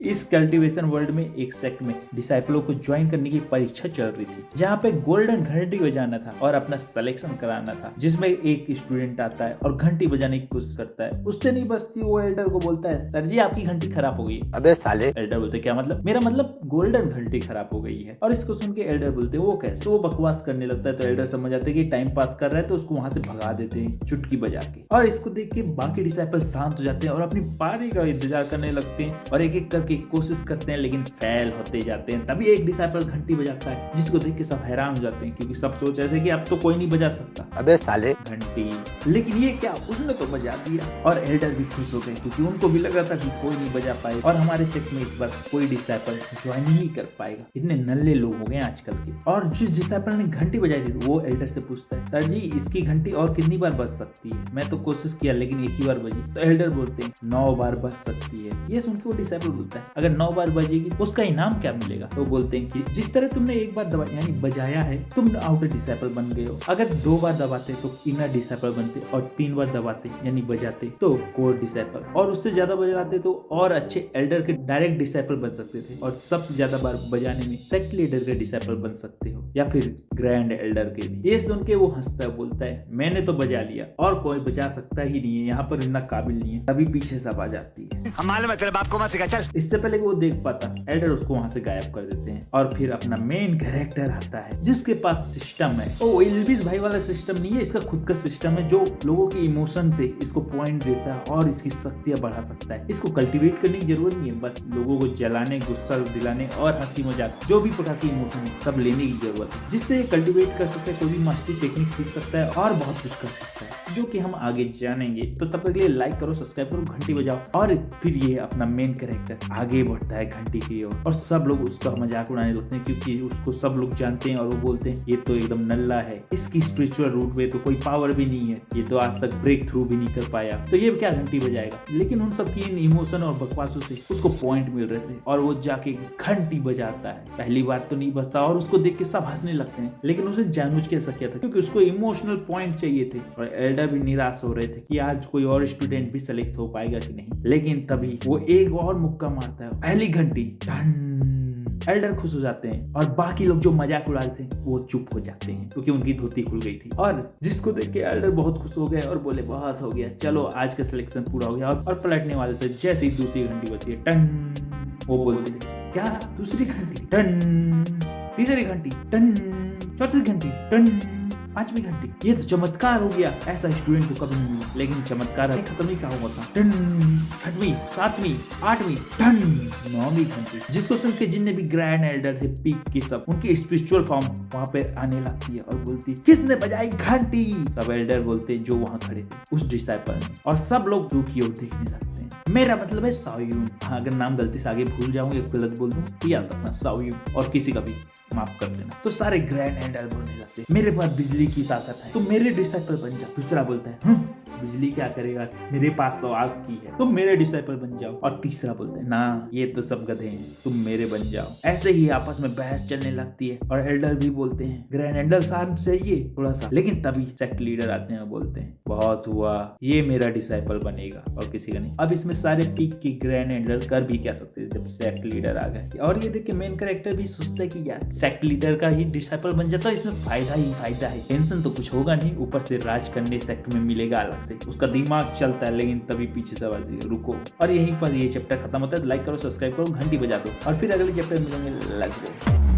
इस cultivation world में एक सेक्ट में डिसाइपलों को ज्वाइन करने की परीक्षा चल रही थी, जहाँ पे गोल्डन घंटी बजाना था और अपना सिलेक्शन कराना था, जिसमें एक स्टूडेंट आता है और घंटी बजाने की कोशिश करता है। उससे नहीं बचती, वो एल्डर को बोलता है, सर जी आपकी घंटी खराब हो गई है। अबे साले। एल्डर बोलते क्या मतलब? मेरा मतलब गोल्डन घंटी खराब हो गई है। और इसको सुन के एल्डर बोलते वो कैसे? तो वो बकवास करने लगता है। तो एल्डर समझ आते कि टाइम पास कर रहा है, तो उसको वहां से भगा देते हैं चुटकी बजा के। और इसको देख के बाकी डिसाइपल शांत हो जाते हैं और अपनी पारी का इंतजार करने लगते हैं और एक एक करके कोशिश करते हैं, लेकिन फेल होते जाते हैं। तभी एक डिसाइपल घंटी बजाता है, जिसको देख के सब हैरान हो जाते हैं, क्योंकि सब सोच रहे थे कि अब तो कोई नहीं बजा सकता अबे साले घंटी, लेकिन ये क्या, उसने तो बजा दिया। और एल्डर भी खुश हो गए, क्योंकि उनको भी लगा था कि कोई नहीं बजा पाए और हमारे सेट में इस बार कोई डिसाइपल ज्वाइन ही कर पाएगा। इतने नल्ले लोग हो गए आजकल के। और जिस डिसाइपल ने घंटी बजाई थी वो एल्डर से पूछता है, सर जी इसकी घंटी और कितनी बार बज सकती है? मैं तो कोशिश किया लेकिन एक ही बार बजी। तो एल्डर बोलते हैं 9 बार बज सकती है। ये सुन के वो डिसाइपल बोलता है, अगर 9 बार बजेगी उसका इनाम क्या मिलेगा? तो बोलते हैं कि जिस तरह तुमने एक बार दबा यानी बजाया है, तुम आउटर डिसाइपल बन गए हो। अगर 2 बार दबाते तो इनर डिसाइपल बनते, और 3 बार दबाते यानी बजाते तो कोर डिसाइपल, और उससे ज्यादा बजाते तो और अच्छे एल्डर के डायरेक्ट डिसाइपल बन सकते थे, और सबसे ज्यादा बार बजाने में सेक्ट लीडर के डिसाइपल बन सकते हो, या फिर ग्रैंड एल्डर के भी। ये सुन के वो हंसता है, बोलता है मैंने तो बजा लिया और कोई बजा सकता ही नहीं है, यहाँ पर इतना काबिल नहीं है। तभी पीछे सब आ जाती है, हमारे मतलब आपको मत सिखा चल। इससे पहले कि वो देख पाता, एल्डर उसको वहां से गायब कर देते हैं। और फिर अपना मेन कैरेक्टर आता है, जिसके पास सिस्टम है। वो एल्विस भाई वाला सिस्टम नहीं है, इसका खुद का सिस्टम है, जो लोगों के इमोशन से इसको पॉइंट देता है और इसकी शक्तियां बढ़ा सकता है। इसको कल्टीवेट करने की जरूरत नहीं है, बस लोगों को जलाने, गुस्सा दिलाने और हंसी मजाक जो भी प्रकार की इमोशन है सब लेने की जरूरत है, जिससे कल्टीवेट कर सकता है, कोई भी मास्टरी टेक्निक सीख सकता है और बहुत कुछ कर सकता है, जो कि हम आगे जानेंगे। तो तब तक के लिए लाइक करो, सब्सक्राइब करो, घंटी बजाओ। और फिर ये अपना मेन कैरेक्टर आगे बढ़ता है घंटी की ओर, और सब लोग उसका मजाक उड़ाने लगते हैं, क्योंकि उसको सब लोग जानते हैं और वो बोलते हैं ये तो एकदम नल्ला है, इसकी स्पिरिचुअल रूट में तो कोई पावर भी नहीं है, ये तो आज तक ब्रेक थ्रू भी नहीं कर पाया, तो ये क्या घंटी बजाएगा। लेकिन उन सब की इन इमोशन और बकवासों से उसको पॉइंट मिल रहे थे और वो जाके घंटी बजाता है। पहली बार तो नहीं बजता और उसको देख के सब हंसने लगते हैं, लेकिन उसे जानबूझ के ऐसा किया था क्योंकि उसको इमोशनल पॉइंट चाहिए थे। और एल्डर भी निराश हो रहे थे कि आज कोई और स्टूडेंट भी सेलेक्ट हो पाएगा कि नहीं। लेकिन तभी वो एक और मुक्का मारता है, पहली घंटी टन। एल्डर खुश हो जाते हैं और बाकी लोग जो मजाक उड़ा रहे थे वो चुप हो जाते हैं, क्योंकि उनकी धोती खुल गई थी। और जिसको देख के एल्डर बहुत खुश हो गए और बोले बहुत हो गया, चलो आज का सिलेक्शन पूरा हो गया। और पलटने वाले थे, जैसे ही दूसरी घंटी बची है टन, वो बोलते थे क्या दूसरी घंटी टन, तीसरी घंटी टन, चौथी घंटी टन, 5वीं घंटी। ये तो चमत्कार हो गया, ऐसा स्टूडेंट तो कभी नहीं मिला। लेकिन चमत्कार खत्म नहीं कहा हुआ था। टन, 6वीं, 7वीं, 8वीं, टन, 9वीं घंटी, जिसको सुन के जितने भी ग्रैंड एल्डर थे पीक के सब, उनकी स्पिरिचुअल फॉर्म वहां पे आने लगती है और बोलती किसने बजाई घंटी? सब एल्डर बोलते जो वहां खड़े थे उस डिसाइपल ने, और सब लोग दू की ओर देखने लगते हैं। मेरा मतलब है साओयून। हाँ, अगर नाम गलती से आगे भूल जाऊं या गलत बोल दूं तो याद रखना साओयून, और किसी का भी माफ कर देना। तो सारे ग्रैंड एल्डर बोलने लगते मेरे पास बिजली की ताकत है, तुम मेरे डिसाइपल बन जाओ। दूसरा बोलता है बिजली क्या करेगा, मेरे पास तो आग की है, तुम मेरे डिसाइपल बन जाओ। और तीसरा बोलते हैं ना, ये तो सब गधे हैं, तुम मेरे बन जाओ। ऐसे ही आपस में बहस चलने लगती है और एल्डर भी बोलते हैं ग्रैंड एल्डर शांत चाहिए थोड़ा सा। लेकिन तभी सेक्ट लीडर आते हैं और बोलते हैं बहुत हुआ, ये मेरा डिसाइपल बनेगा और किसी का नहीं। अब इसमें सारे पीक की ग्रैंड एल्डर कर भी क्या सकते थे जब सेक्ट लीडर आ गए। और ये देख के मेन कैरेक्टर भी सोचता है कि यार सेक्ट लीडर का ही डिसाइपल बन जाता है, इसमें फायदा ही फायदा है, टेंशन तो कुछ होगा नहीं, ऊपर से राज करने सेक्ट में मिलेगा अलग से, उसका दिमाग चलता है। लेकिन तभी पीछे से आवाज आई, रुको। और यहीं पर ये चैप्टर खत्म होता है। लाइक करो, सब्सक्राइब करो, घंटी बजा दो, और फिर अगले चैप्टर मिलेंगे। Let's go.